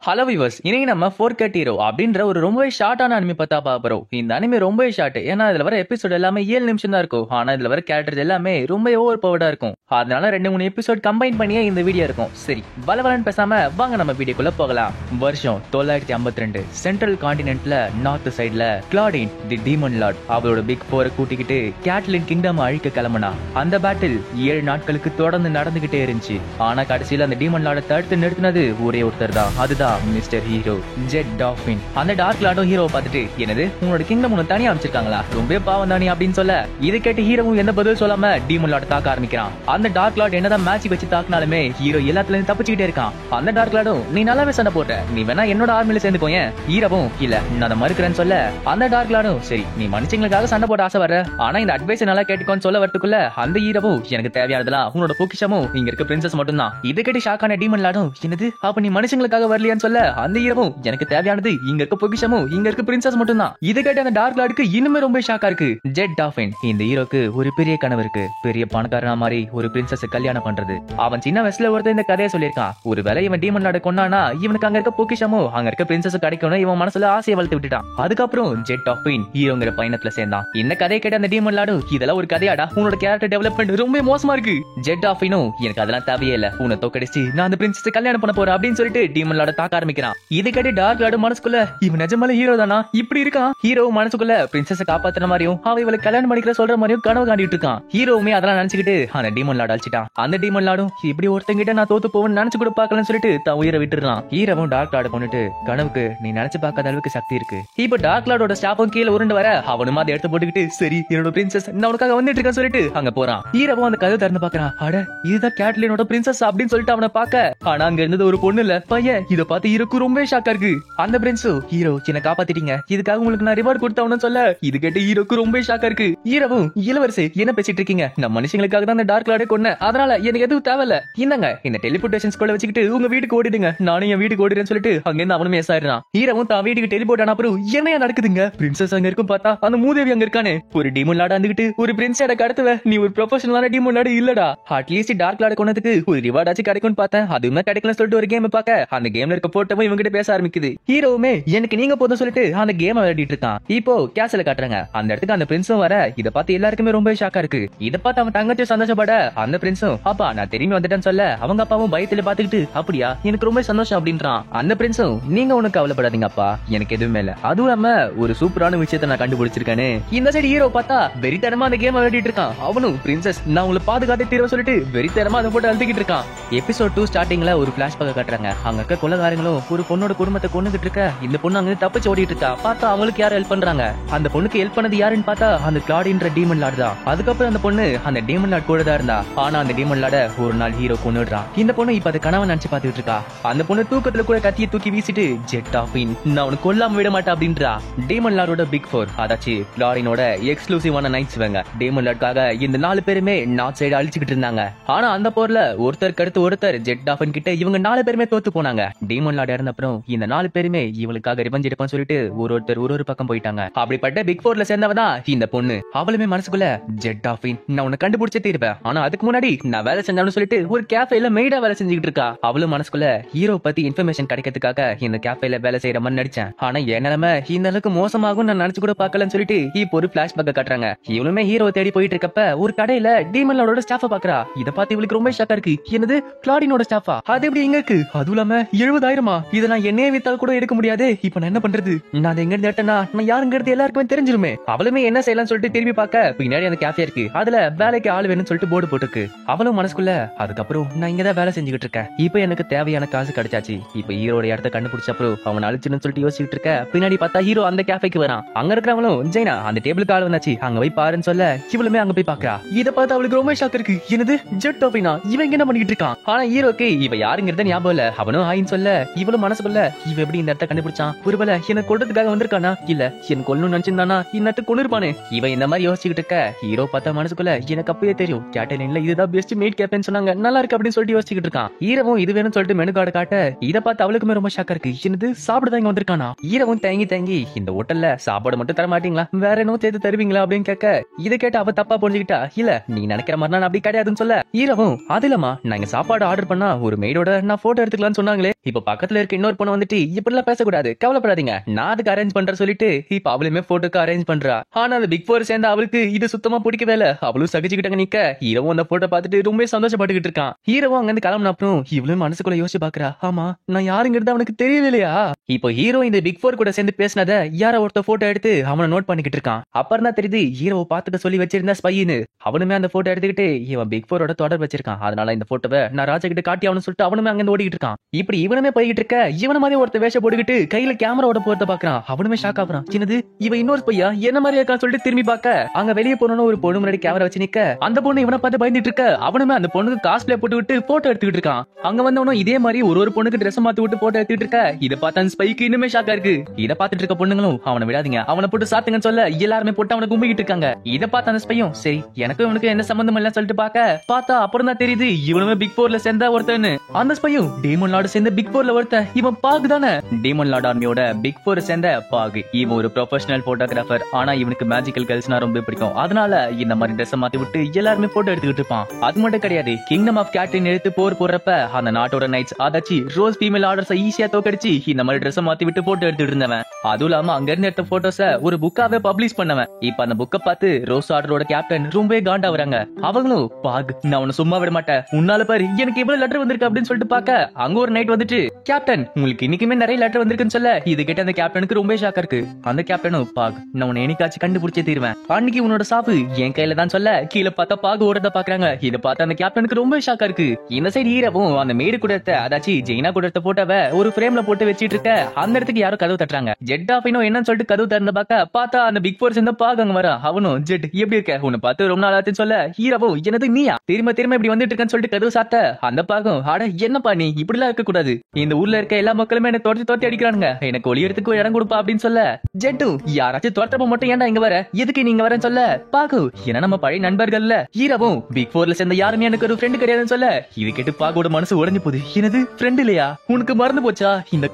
Hello viewers, இன்னைக்கு நம்ம four cut hero அப்படின்ற ஒரு ரொம்பவே ஷார்ட்டான அனிமே பார்த்தா பார்ப்போம். இந்த அனிமே ரொம்பவே ஷார்ட். ஏன்னா இதுல வர எபிசோட் எல்லாமே 7 நிமிஷம் தான் இருக்கும். ஆனா இதுல வர கேரக்டர்ஸ் எல்லாமே ரொம்ப ஓவர் பவர்டா இருக்கும். அதனால 2-3 எபிசோட் கம்பைன் பண்ணியே இந்த வீடியோ இருக்கும். சரி, வளவலன்னு பேசாம வாங்க நம்ம வீடியோக்குள்ள போகலாம். வருஷம் 952 சென்ட்ரல் கான்டினென்ட்ல நார்த் சைடுல கிளாடின் தி டீமன் லார்ட் அவரோட பிக் போரை கூட்டிக்கிட்டு கேட்லின் கிங்டம் அழிக்க கிளம்புனா. அந்த பேட்டில் 7 நாட்களுக்கு தொடர்ந்து நடந்துகிட்டே இருந்துச்சு. ஆனா கடைசியில அந்த டீமன் லார்டை தடுத்து நிறுத்தினது ஒரே ஒருத்தர் தான். அதுதான் மிஸ்டர் ஹீரோ, ஜெட் டாஃபின். அந்த டார்க் லார்டும் ஹீரோவை பார்த்துட்டு, என்னது உன்னோட கிங்டம் உன்னை தனியா அமைச்சிருக்காங்களா, ரொம்ப பாவம் தானே அப்படின்னு சொல்ல, இதை கேட்டு ஹீரோவும் எந்த பதில் சொல்லாம டீமன் லார்ட் தாக்க ஆரம்பிக்கிறான். அந்த டார்க் லார்ட் என்னதான் மேட்ச் வச்சு தாக்குனாலுமே ஹீரோ எல்லாத்துலயும் தப்பிச்சுக்கிட்டே இருக்கான். அந்த டார்க் லார்டும், நீ நல்லாவே சண்டை போட்ட, நீ வேணா என்னோட ஆர்மியில சேர்ந்து போயேன். ஹீரோவும், இல்ல நான் அதை மறுக்கிறேன்னு சொல்ல, அந்த டார்க் லார்டும், சரி நீ மனுஷங்களுக்காக சண்டை போட ஆசை வர, ஆனா இந்த அட்வைஸ் நல்லா கேட்டுக்கோன்னு சொல்ல வரதுக்குள்ள அந்த ஹீரோவும், எனக்கு தேவையானதெல்லாம் உன்னோட பொக்கிஷமும் இங்க இருக்க பிரின்சஸ் மட்டும் தான். இதை கேட்டு ஷாக்கான டீமன் லார்டும், என்னது அப்ப நீ மனுஷங்களுக்காக வரலையான்னு சொல்ல, அந்த ஹீரோவும், எனக்கு தேவையானது இங்க இருக்க பொக்கிஷமும் இங்க இருக்க பிரின்சஸ் மட்டும் தான். இதை கேட்டு அந்த டார்க் லார்டுக்கு இன்னுமே ரொம்ப ஷாக்கா இருக்கு. ஜெட் டாஃபின், இந்த ஹீரோக்கு ஒரு பெரிய கனவு இருக்கு, பெரிய பணக்காரனா மாதிரி ஒரு பிரின்சஸ் கல்யாணம் பண்றது. அவன் சின்ன வயசுல ஒருத்தர் இந்த கதையை சொல்லியிருக்கான். ஒருவேளை இவன் டீமன் லார்ட கொண்டானா இவனுக்கு அங்க இருக்க பொக்கிஷமும் அங்க இருக்க பிரின்சஸ் கிடைக்கணும் இவன் மனசுல ஆசையை வளர்த்து விட்டுட்டான். அதுக்கப்புறம் ஜெட் டாஃபின் ஹீரோங்கிற பயணத்துல சேர்ந்தான். இந்த கதையை கேட்ட அந்த டீமன் லார்டு, இதெல்லாம் ஒரு கதையாடா, உன்னோட கேரக்டர் டெவலப்மெண்ட் ரொம்ப மோசமா இருக்கு. ஜெட் டாஃபினும், எனக்கு அதெல்லாம் தேவையே இல்ல, உன்னை தோக்கடிச்சு நான் அந்த பிரின்சஸ் கல்யாணம் பண்ண போறேன் அப்படின்னு சொல்லிட்டு டீமன் லார்ட தாக்க ஆரம்பிக்கிறான். இதை கேட்டு டார்க் லார்டு மனசுக்குள்ள, இவன் நிஜமால ஹீரோ தானா, இப்படி இருக்கான். ஹீரோ மனசுக்குள்ள பிரின்சஸ் காப்பாத்துற மாதிரியும் அவ இவளை கல்யாணம் பண்ணிக்கிற சொல்ற மாதிரியும் கனவு காண்டிட்டு இருக்கான். ஹீரோவுமே அதெல்லாம் நினைச்சுக்கிட்டு அந்த டீமன் லார்டு அழிச்சிட்டான். அந்த டீமன் லார்டும், இப்படி ஒருத்தங்கிட்ட நான் தோத்து போவேன்னு நினைச்சு கூட பாக்கலன்னு சொல்லிட்டு தான் உயிரை விட்டுறான். ஹீரோவும் டார்க் லார்டு கொண்டுட்டு, கனவுக்கு நீ நினைச்சு பார்க்காத அளவுக்கு சக்தி இருக்கு. இப்ப டார்க் லார்டோட ஸ்டாஃபும் கீழே உருண்டு வர, அவனும் அதை எடுத்து போட்டுக்கிட்டு, சரி என்னோட பிரின்சஸ் நான் உனக்காக வந்துட்டு இருக்கேன்னு சொல்லிட்டு அங்க போறான். ஹீரோவும் அந்த கதை திறந்து பாக்குறான். அட, இதுதான் கேட்லினோட பிரின்சஸ் அப்படின்னு சொல்லிட்டு அவனை பாக்க, ஆனா அங்க இருந்தது ஒரு பொண்ணு இல்ல பையன். இதை பார்த்து ஹீரோக்கு ரொம்ப ஷாக்கா இருக்கு. அந்த பிரின்ஸோ, ஹீரோ என்ன காப்பாத்திட்டீங்க, இதுக்காக உங்களுக்கு நான் ரிவார்ட் கொடுத்தவனு சொல்ல, இது கேட்டு ஹீரோக்கு ரொம்ப ஷாக்கா இருக்கு. ஹீரோவும், இளவரசி என்ன பேசிட்டு இருக்கீங்க, நம்ம மனுஷங்களுக்காக தான் அந்த டார்க் லார்டை கொன்ன, அதனால எனக்கு எதுவும் தேவையில்ல, இந்தாங்க இந்த டெலிபோர்டேஷன் ஸ்கூல்ல வச்சுக்கிட்டு உங்க வீட்டுக்கு ஓடிடுங்க, நானும் என் வீட்டுக்கு ஓடிடுறேன்னு சொல்லிட்டு அங்க இருந்து அவனும் எஸ் ஆயிடுறான். ஹீரோவும் தான் வீட்டுக்கு டெலிபோர்ட் ஆன அப்புறம் என்னையா நடக்குதுங்க, பிரின்சஸ் அங்க இருக்கும் பார்த்தா அந்த மூதேவி அங்க இருக்கானே, ஒரு டீமன் லார்டா இருந்துகிட்டு ஒரு பிரின்ஸோட கடத்துவ, நீ ஒரு ப்ரொஃபஷனலான டீமன் லார்டு இல்லடா, அட்லீஸ்ட் டார்க் லார்டை கொன்னதுக்கு ஒரு ரிவார்ட் ஆச்சு கிடைக்கும்னு பார்த்தேன், அதுவுமே கிடைக்கலன்னு சொல்லிட்டு ஒரு கேம் பார்க்க அந்த கேம்ல இருக்க போட்டவும் இவங்கிட்ட பேச ஆரம்பிக்குது. ஹீரோவுமே, எனக்கு நீங்க போதும் சொல்லிட்டு அந்த கேம் விளையாடிட்டு இருக்கான். இப்போ கேஸ்ல காட்டுறாங்க. அந்த இடத்துக்கு அந்த பிரின்ஸும் வர, இத பார்த்து எல்லாருக்குமே ரொம்ப ஷாக்கா இருக்கு. இத பார்த்து அவன் தங்கச்சி சந்தோஷப்பட, அந்த பிரின்ஸும், அப்பா நான் திரும்பி வந்துட்டேன்னு சொல்ல, அவங்க அப்பாவும் பயத்துல பாத்துக்கிட்டு, அப்படியா எனக்கு ரொம்ப சந்தோஷம் அப்படின்றான். அந்த பிரின்ஸும், நீங்க ஒண்ணு கவலைப்படாதீங்க அப்பா, எனக்கு எதுவுமே இல்ல, அதுவும் இல்லாம ஒரு சூப்பரான விஷயத்த நான் கண்டுபிடிச்சிருக்கேன்னு. இந்த சைடு ஹீரோ பார்த்தா வெறித்தனமா அந்த கேம் விளையாடிட்டு இருக்கான். அவனும், பிரின்சஸ் நான் உங்களை பாதுகாத்து தீர்வு சொல்லிட்டு வெறித்தனமா அதை போட்டு அழுத்திக்கிட்டு இருக்கான். எபிசோட் 2 ஸ்டார்டிங்ல ஒரு பிளாஷ்பேக் காட்டுறாங்க. அங்க இருக்க கொலைகாரங்களும் ஒரு பொண்ணோட குடும்பத்தை கொண்டுகிட்டு இருக்க, இந்த பொண்ணு அங்க தப்பிச்சு ஓடிட்டு இருக்கா. பார்த்தா அவங்களுக்கு யாரும் ஹெல்ப் பண்றாங்க. அந்த பொண்ணுக்கு ஹெல்ப் பண்ணது யாருன்னு பார்த்தா அந்த கிளாடின்ற டீமன் லார்ட் தான். அதுக்கப்புறம் அந்த பொண்ணு அந்த டீமன் லார்ட் கூட தான் இருந்தா. ஆனா அந்த டீமன் லார்ட ஒரு நாள் ஹீரோ கொன்னுடுறான். இந்த பொண்ணு இப்ப அது கனவை நினைச்சு பாத்துட்டு இருக்கா. அந்த பொண்ணு தூக்கத்துல கூட கத்தியை தூக்கி வீசிட்டு, ஜெட் டாஃபின் நான் உனக்கு கொல்லாம விட மாட்டேன் அப்படின்றா. டீமன் லார்டோட பிக் 4, அதாச்சு கிளாடினோட எக்ஸ்க்ளூசிவான நைட்ஸ் வேங்க. டீமன் லார்டுக்காக இந்த 4 பேருமே நார்த் சைடு அழிச்சுக்கிட்டு இருந்தாங்க. ஆனா அந்த போர்ல ஒருத்தருக்கு அடுத்து ஒருத்தர் ஜெட் டாஃபின் கிட்ட இவங்க 4 பேருமே தோத்து போனாங்க. டீமன் லார்ட் இறந்த அப்புறம் இந்த 4 பேருமே இவளுக்காக ரிவெஞ்ச் எடுப்பான்னு சொல்லிட்டு ஒருத்தர் ஒரு பக்கம் போயிட்டாங்க. அப்படிப்பட்ட பிக் 4ல சேர்ந்தவதான் இந்த பொண்ணு. அவளுமே மனசுக்குள்ள, ஜெட் டாஃபின் நான் உன்னை கண்டுபிடிச்சே தீர்ப்பேன், ஆனா அதுக்கு முன்னாடி நான் வேலை செஞ்சவனு சொல்லிட்டு ஒரு கேஃபேல மெய்டா வேலை செஞ்சுக்கிட்டு இருக்கா. அவளும் மனசுக்குள்ள, ஹீரோ பத்தி இன்ஃபர்மேஷன் கிடைக்கிறதுக்காக இந்த கேஃபேல வேலை செய்யற மாதிரி நடிச்சேன், ஆனா என் நிலைமை இந்த அளவுக்கு மோசமாகும் நான் நினைச்சு கூட பார்க்கலன்னு சொல்லிட்டு இப்போ ஒரு பிளாஷ்பேக் காட்டுறாங்க. இவளுமே ஹீரோ தேடி போயிட்டு இருக்கப்ப ஒரு கடையில டீமன் லார்டோட ஸ்டாஃப பாக்குறா. இத பார்த்து இவளுக்கு ரொம்ப ஷாக்கா இருக்கு. என்னது கிளாடினோட ஸ்டாஃபா, அது எப்படி இங்க இருக்கு, அதுவும் இல்லாம 70,000 இதை நான் என்னையே வித்தால் கூட எடுக்க முடியாது, இப்ப நான் என்ன பண்றது, நான் எங்க இருந்து எடுத்தேன்னா நான் யாருங்கிறது எல்லாருக்குமே தெரிஞ்சிருமே. அவளுமே என்ன செய்யலாம்னு சொல்லிட்டு திரும்பி பார்க்க, பின்னாடி அந்த கேஃபே இருக்கு, அதுல வேலைக்கு ஆள் வேணும்னு சொல்லிட்டு போர்டு போட்டுருக்கு. அவளும் மனசுக்குள்ள, அதுக்கப்புறம் நான் இங்கதான் வேலை செஞ்சுக்கிட்டு இருக்கேன், இப்ப எனக்கு தேவையான காசு கிடைச்சாச்சு, இப்ப ஹீரோட இடத்த கண்டுபிடிச்ச அப்புறம் அவன் அழிச்சுன்னு சொல்லிட்டு யோசிச்சுட்டு இருக்க. பின்னாடி பார்த்தா ஹீரோ அந்த கேஃபேக்கு வரான். அங்க இருக்கிறவங்களும், ஜெய்னா அந்த டேபிளுக்கு ஆள் வந்தாச்சு, அங்க போய் பாருன்னு சொல்ல இவளுமே அங்க போய் பாக்குறா. இதை பார்த்து அவளுக்கு ரொம்ப ஷாக் இருக்கு. என்னது ஜெட் டாஃபினா, இவன் என்ன பண்ணிட்டு இருக்கான். ஆனா ஹீரோக்கு இவ யாருங்கிறத ஞாபகம் இல்ல. அவனும் ஹாயின்னு சொல்ல இவளும் மனசுக்குள்ள, இவ எப்படி இந்த இடத்த கண்டுபிடிச்சான், ஒருவேளை என்ன கொல்றதுக்காக வந்திருக்கானா, இல்ல என்ன கொல்லணும்னு நினைச்சிருந்தானா இன்னத்து கொண்டிருப்பானே. இவன் இந்த மாதிரி யோசிச்சுக்கிட்டு இருக்க. ஹீரோ பார்த்தா மனசுக்குள்ள, எனக்கு அப்பயே தெரியும் கேட்டலின்ல இதுதான் பெஸ்ட் மீட் கேப்பேன்னு சொன்னாங்க, நல்லா இருக்கு அப்படின்னு சொல்லிட்டு யோசிச்சுக்கிட்டு இருக்கான். ஹீரோவும் இது வேணும்னு சொல்லிட்டு மெனு கார்டு காட்ட, இதை பார்த்து அவளுக்குமே ரொம்ப ஷாக்கா இருக்கு. என்னது சாப்பிடுதான் இங்க வந்திருக்கானா. ஹீரோவும் தயங்கி இந்த ஹோட்டல்ல சாப்பாடு மட்டும் தர மாட்டீங்களா, வேற என்ன சேர்த்து தருவீங்களா அப்படின்னு கேட்க, இதை கேட்டு அவ தப்பா புரிஞ்சுக்கிட்டா. இல்ல நீ நினைக்கிற மாதிரி நான் அப்படி கிடையாதுன்னு சொல்ல, ஹீரோவும் அது இல்லமா நான் இங்க சாப்பாடு ஆர்டர் பண்ணா ஒரு மெய்டோட நான் போட்டோ எடுத்துக்கலாம்னு சொன்னாங்களே, இப்ப பக்கத்துல இருக்க இன்னொரு பொண்ணு வந்துட்டு இப்படி எல்லாம் பேசக்கூடாது, கவலைப்படாதீங்க, நான் அதுக்கு அரேஞ்ச் பண்ற சொல்லிட்டு இப்ப அவளுமே போட்டோக்கு அரேஞ்ச் பண்றா. ஆனா அந்த பிக் போர் சேர்ந்த அவளுக்கு இது சுத்தமா பிடிக்கவே இல்ல. அவளும் சகிச்சுக்கிட்டாங்க நிக்க. ஹீரோவும் அந்த போட்டோ பார்த்துட்டு ரொம்ப சந்தோஷப்பட்டுக்கிட்டு இருக்கான். ஹீரோவும் அங்க இருந்து கிளம்பின அப்புறம் இவளும் மனசுக்குள்ள யோசிச்சு பாக்குறா, ஆமா நான் யாருங்கிறது அவனுக்கு தெரியவே இல்லையா. இப்போ ஹீரோ இந்த பிக் போர் கூட சேர்ந்து பேசினத யாரோ ஒருத்த போட்டோ எடுத்து அவனை நோட் பண்ணிக்கிட்டு இருக்கான். அப்புறம் தான் தெரியுது ஹீரோவை பார்த்துக்க சொல்லி வச்சிருந்தா ஸ்பைன்னு. அவனுமே அந்த போட்டோ எடுத்துக்கிட்டு இவன் பிக் போரோட தொடர் வச்சிருக்கான், அதனால இந்த போட்டோவை நான் ராஜா கிட்ட காட்டி அவனு சொல்லிட்டு அவனுமே அங்க ஓடிக்கிட்டு இருக்கான். இப்படி இவனுமே போய்கிட்டு இருக்க இவன மாதிரி ஒருத்த வேஷம் போட்டுக்கிட்டு கையில கேமராவோட போறத பாக்குறான். அவனுமே ஷாக் ஆகுறான், சின்னது இவன் இன்னொரு பையா என்ன மாதிரி இருக்கான்னு சொல்லிட்டு திரும்பி பார்க்க அங்க வெளியே போனோன்னு ஒரு பொண்ணு முன்னாடி கேமரா வச்சு நிக்க அந்த பொண்ணு இவனை பார்த்து பயந்துட்டு இருக்க. அவனுமே அந்த பொண்ணுக்கு காஸ்ட்லே போட்டு விட்டு போட்டோ எடுத்துக்கிட்டு இருக்கான். அங்க வந்தவனும் இதே மாதிரி ஒரு பொண்ணுக்கு ட்ரெஸ் மாத்தி விட்டு போட்டோ எடுத்துட்டு இருக்க. இதை பார்த்து அந்த ஸ்பைக்கு இன்னுமே ஷாக்கா இருக்கு. இதை பார்த்துட்டு இருக்க பொண்ணுங்களும் அவனை விடாதீங்க, அவனை போட்டு சாத்துங்கன்னு சொல்ல எல்லாருமே போட்டு அவனை கும்பிக்கிட்டு இருக்காங்க. இதை பார்த்து அந்த ஸ்பையும் சரி எனக்கு இவனுக்கு என்ன சம்பந்தம் இல்ல சொல்லிட்டு பார்த்தா அப்புறம் தான் தெரியுது இவனுமே பிக் போர்ல சேர்ந்தா ஒருத்தன்னு. அந்த ஸ்பையும் டீமன் லார்டு சேர்ந்த பிக் போர்ல ஒருத்த இவன் பாகு தானே. டீமன் லார்டு ஆர்மியோட பிக் போர் சேர்ந்த பாகு. இவன் ஒரு ப்ரொஃபஷனல் போட்டோகிராஃபர். ஆனா இவனுக்கு மேஜிக்கல் கல்ஸ்னா ரொம்ப பிடிக்கும். அதனால இந்த மாதிரி ட்ரெஸ் மாத்தி விட்டு எல்லாருமே போட்டோ எடுத்துக்கிட்டு இருப்பான். அது மட்டும் கிடையாது, கிங்டம் ஆஃப் கேட்ரின் எடுத்து போர் போடுறப்ப அந்த நாட்டோட நைட்ஸ் அதாச்சி ரோஸ் ஃபீமேல் ஆர்டர்ஸ் ஈஸியா தோக்கடிச்சு இந்த மாதிரி ட்ரெஸ் மாத்தி விட்டு போட்டோ எடுத்துட்டு இருந்தவன். அதுவும் இல்லாம அங்க இருந்து எடுத்த போட்டோஸ ஒரு புக்காவே பப்ளிஷ் பண்ணவன். இப்ப அந்த புக்கை பார்த்து ரோஸ் ஆர்டரோட கேப்டன் ரொம்ப காண்டா வராங்க. அவங்களும் பாக் நான் உன்னை சும்மா விட மாட்டேன், உன்னால பாரு எனக்கு இவ்வளவு லெட்டர் வந்திருக்கு அப்படின்னு சொல்லிட்டு பாக்க அங்க ஒரு நைட் வந்துட்டு கேப்டன் உங்களுக்கு இன்னைக்குமே நிறைய லெட்டர் வந்திருக்குன்னு சொல்ல இது கேட்ட அந்த கேப்டனுக்கு ரொம்ப ஷாக்கா இருக்கு. அந்த கேப்டனும் பாக் நான் உன்னை என்னைக்காச்சும் கண்டுபிடிச்சே தீருவேன், அன்னைக்கு உன்னோட சாப்பு என் கையில தான் சொல்ல கீழே பார்த்தா பாகு ஓடுறத பாக்குறாங்க. இதை பார்த்து அந்த கேப்டனுக்கு ரொம்ப ஷாக்கா இருக்கு. இந்த சைடு ஹீரோவும் அந்த மேடு கூட அதாச்சு ஜெயினா கூட போட்டோவை ஒரு ஃப்ரேம்ல போட்டு வச்சிட்டு இருக்க. அந்த இடத்துக்கு யாரும் கதவு தட்டுறாங்க. ஜெட் ஆஃபினோ என்னன்னு சொல்லிட்டு கதவு திறந்து பார்த்தா அந்த பிக் போர் சேர்ந்த பாகு அங்க வரா. அவனும் ஜெட் எப்படி இருக்க, உன்னை பார்த்து ரொம்ப நாள் ஆச்சுன்னு சொல்ல ஹீரோவும் என்னது நீயா திரும்ப இப்படி வந்துட்டு இருக்கன்னு சொல்லிட்டு கதவு சாத்த அந்த பாகம் அட என்னப்பா நீ இப்படி எல்லாம் இருக்க கூடாது, இந்த ஊர்ல இருக்க எல்லா மக்களுமே என்ன தோட்டி அடிக்கிறானுங்க, எனக்கு ஒளியறதுக்கு இடம் கொடுப்பா அப்படின்னு சொல்ல ஜெட்டும் யாராச்சும் தோட்டப்ப மட்டும் ஏன்டா இங்க வர, எதுக்கு நீங்க வரேன்னு சொல்ல பாகு ஏன்னா நம்ம பழைய நண்பர்கள்ல. ஹீரோவும் பிக் போர்ல சேர்ந்த யாருமே எனக்கு ஒரு ஃப்ரெண்டு கிடையாதுன்னு சொல்ல இது கேட்டு பாகோட மனசு உடைஞ்சு போகுது. எனது ஃப்ரெண்ட் இல்லையா, உனக்கு மறந்து போச்சா இந்த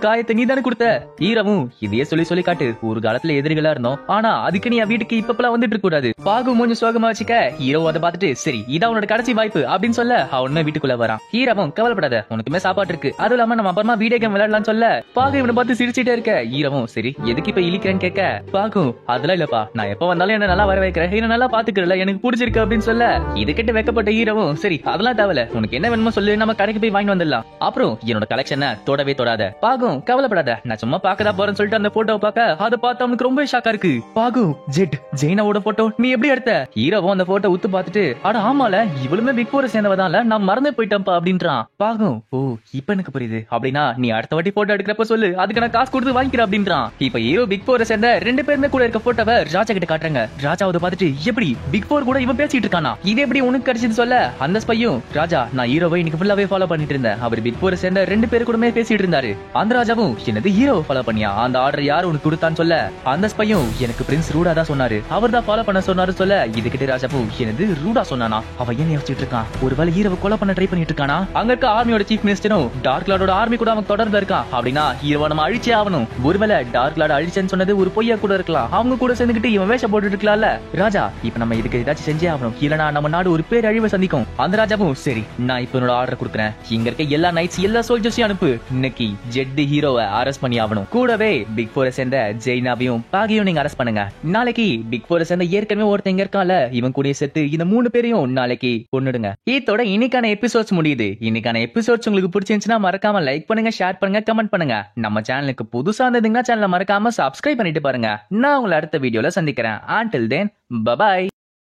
காயத்தை நீ தானே கொடுத்த. ஹீரோவும் இதையே சொல்லி காட்டு ஒரு காலத்துல எதிரிகளா இருந்தோம், ஆனா அதுக்கு நீ வீட்டுக்கு இப்பெல்லாம் வந்துட்டு இருக்க கூடாது. பாகு கொஞ்சம் சோகமா வச்சுக்க. ஹீரோ அதை பார்த்துட்டு சரி இதான் உன்னோட கடைசி வாய்ப்பு அப்படின்னு சொல்ல அவனுமே வீட்டுக்குள்ள வரான். ஹீரோவும் கவலைப்படாத உனக்குமே சாப்பாடு இருக்கு, அதுவும் இல்லாம நம்ம அப்புறமா வீடியோ கேம் விளையாடலாம் சொல்ல பாகு இவனை பார்த்து சிரிச்சிட்டே இருக்க. ஹீரோவும் சரி எதுக்கு இப்ப இழிக்கிறேன்னு கேட்க பாகு அதெல்லாம் இல்லப்பா நான் எப்ப வந்தாலும் என்ன நல்லா வர வைக்கிறேன், என்ன நல்லா பாத்துக்கிறல எனக்கு பிடிச்சிருக்கு அப்படின்னு சொல்ல இது கிட்ட வைக்கப்பட்ட ஹீரோவும் சரி அதெல்லாம் தேவையில்ல உனக்கு என்ன வேணுமோ சொல்லு நம்ம கடைக்கு போய் வாங்கி வந்துடலாம், அப்புறம் என்னோட கலெக்ஷனை தொடவே தொடாத. பாகும் கவலைப்படாத நான் சும்மா பாக்கதா போறேன்னு சொல்லிட்டு அந்த போட்டோ பார்க்க அதை பார்த்து அவனுக்கு ரொம்ப ஷாக்கா இருக்கு. பாகு ஜெட் ஜெயினாவோட போட்டோ நீ எப்படி எடுத்த. ஹீரோவும் அந்த போட்டோ உத்து பார்த்துட்டு அட ஆமால இவளுமே பிக் போர் சேர்ந்தவதான்ல நான் மறந்தே போயிட்டேன்ப்பா அப்படின்றான். பாகும் ஓ இப்ப எனக்கு புரியுது, அப்படின்னா நீ அடுத்த வாட்டி போட்டோ எடுக்கிறப்ப சொல்லு அதுக்கு நான் காசு கொடுத்து வாங்கிக்கிறேன் அப்படின்றான். இப்ப ஹீரோ பிக் போரை சேர்ந்த ரெண்டு பேருமே கூட இருக்க போட்டோவை ராஜா கிட்ட காட்டுறாங்க. ராஜாவை பார்த்துட்டு எப்படி பிக் போர் கூட இவன் பேசிட்டு இருக்கானா, இது எப்படி உனக்கு கிடைச்சது சொல்ல அந்த ஸ்பையும் ராஜா நான் ஹீரோவை இன்னைக்கு ஃபுல்லாவே ஃபாலோ பண்ணிட்டு இருந்தேன், அவர் பிக் போரை சேர்ந்த ரெண்டு பேரு கூடமே பேசிட்டு இருந்தாரு. அந்த ராஜாவும் என்னது ஹீரோ ஃபாலோ பண்ணியா, அந்த ஆர்டர் யாரு உனக்கு கொடுத்தான்னு சொல்ல அந்த ஸ்பையும் எனக்கு பிரின்ஸ் ரூடா தான் சொன்னாரு, அவர் தான் ஃபாலோ பண்ண சொன்னாரு சொல்ல இதுகிட்ட ராஜாவும் என்னது ரூடா சொன்னானா, அவன் என்ன யோசிச்சுட்டு இருக்கான், ஒருவேளை ஹீரோவை கொலை பண்ண ட்ரை பண்ணிட்டு இருக்கானா. அங்க இருக்க ஆர்மியோட சீஃப் மினிஸ்டரும் டார்க் லார்டோட ஆர்மி கூட அவன் தொடர்ந்து இருக்கான், அப்படின்னா ஹீரோவை நம்ம அழிச்சே ஆகணும். ஒருவேளை டார்க் லார்ட் அழிச்சேன்னு சொன்னது ஒரு பொய்யா கூட இருக்கலாம், அவங்க கூட சேர்ந்துகிட்டு இவன் வேஷம் போட்டுட்டு இருக்கலாம்ல. ராஜா இப்ப நம்ம இதுக்கு ஏதாச்சும் செஞ்சே ஆகணும், இல்லனா நம்ம நாடு ஒரு பேர் அழிவை சந்திக்கும். அந்த ராஜாவும் சரி நான் இப்ப என்னோட ஆர்டர் கொடுக்குறேன், இங்க இருக்க எல்லா நைட்ஸ் எல்லா சோல்ஜர்ஸையும் அனுப்பு, இன்னைக்கு ஜெட் ஹீரோவை அரெஸ்ட் பண்ணி ஆகணும், கூடவே பிக் போரை சேர்ந்த ஜெயினாவையும் பாகியும் நீங்க அரெஸ்ட் பண்ணுங்க. நாளைக்கு பிக் போரை சேர்ந்த ஏற்கனவே ஒருத்தங்க இருக்கான்ல இவன் கூட சேர்த்து இந்த 3 பேரையும் நாளைக்கு கொன்னுடுங்க. இதோட இன்னைக்கான எபிசோட்ஸ் முடியுது. இன்னைக்கான எபிசோட்ஸ் உங்களுக்கு பிடிச்சிருந்துச்சுன்னா மறக்காம லைக் பண்ணுங்க, ஷேர் பண்ணுங்க, கமெண்ட் பண்ணுங்க. நம்ம சேனலுக்கு புதுசா இருந்ததுங்கன்னா சேனலை மறக்காம சப்ஸ்கிரைப் பண்ணிட்டு பாருங்க. நான் உங்களை அடுத்த வீடியோல சந்திக்கிறேன். until then bye bye.